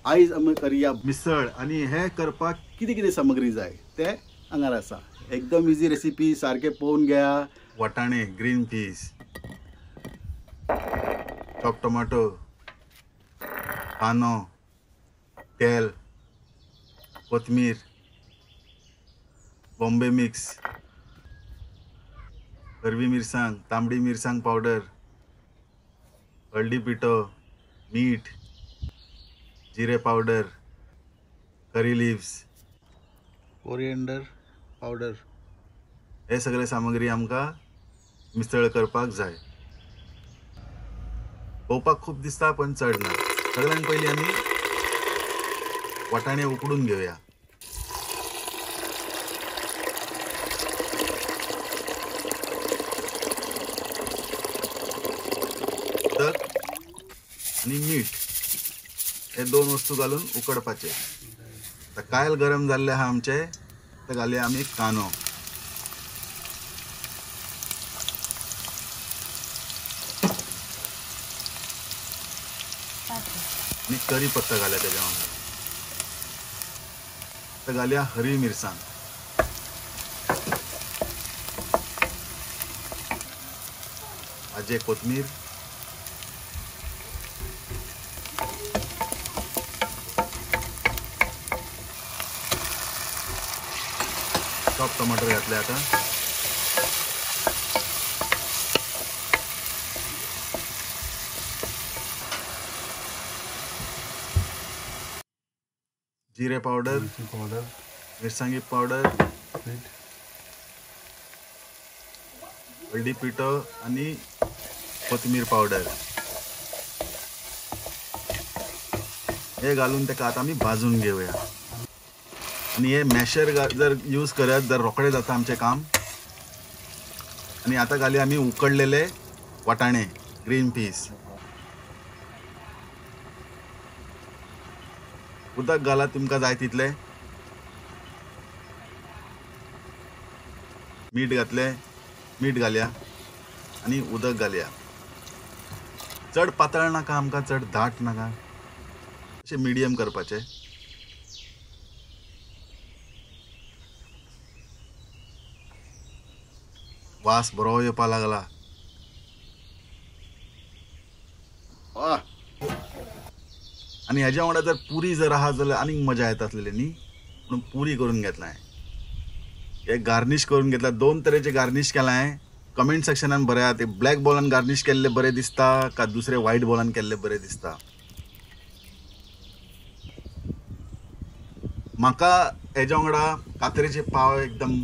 आयज आमी करया मिसळ आणि हे करपाक कितें कितें सामग्री जाय ते हांगार आसा। एकदम इजी रेसिपी, सारखे पळोवन घ्या। वाटाणे, ग्रीन पीस, चॉप टोमॅटो, कांदो, तेल, कोथमीर, बॉम्बे मिक्स, हिरवी मिरसांग, तांबडी मिरसांग पावडर, हळदी पिठो, मीठ, जिरे पावडर, करी लिव्स, कोरिएंडर पावडर, हे सगळे सामग्री आमकां मिसळ करपाक जाय। पळोवपाक खूब दिसता पण चड ना। सगळ्यांत पयलीं आमी वाटाणे उकडून घेवया। उदक आणि मीठ हे दोन वस्तू घालून उकडपाचे। आता कायल गरम जाल्ले आहा आमचे, ते घालया आमी कांदो, आणि करी पत्ता घालया त्याच्या वांगडा। ते घालया हरी मिरसांग, भाजे कोथमीर, चॉप टोमॅटो घातले आता, जिरे पावडर, मिरसांगी पावडर, हळदी पिठो आणि कोथमीर पावडर हे घालून तेका आता आमी भाजून घेवया। आणि हे मॅशर जर यूज करत जर रोखडे जाता आमचे काम। आणि आता घालया आमी उकडलेले वाटाणे, ग्रीन पीस, उदक घाला तुमकां जाय तितले, मीठ घातले, मीठ घालया आणि उदक घालया। चड पातळ नाका आमकां, चड दाट नाका, अशें मिडियम करपाचे। वास बरो येवपाक लागला। आणि ह्याच्या वांगडा जर पुरी जर आहा जाल्यार आनीक मजा येता आसलेली न्ही, म्हणून पुरी करून घेतलाय। हे गार्निश करून घेतला, दोन तरेचे गार्निश केलाय। कमेंट सेक्शनान बऱ्या ते ब्लॅक बॉलान गार्निश केल्ले बरे दिसता का दुसरे व्हाईट बॉलान केल्ले बरे दिसता। म्हाका हेच्या वांगडा कात्रेचे पाव एकदम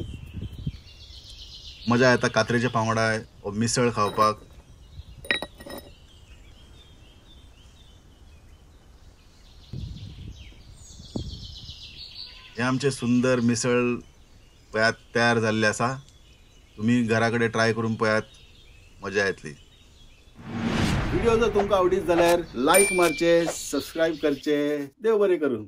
मजा येता। कात्रेच्या पाव वांगडा मिसळ खावपाक। हे आमचे सुंदर मिसळ पळयात तयार जाल्ले आसा। तुम्ही घरा कडेन ट्राय करून पळयात, मजा येतली। व्हिडिओ जर तुमकां आवडीत जाल्यार लाईक मारचे, सबस्क्राईब करचे। देव बरें करूं।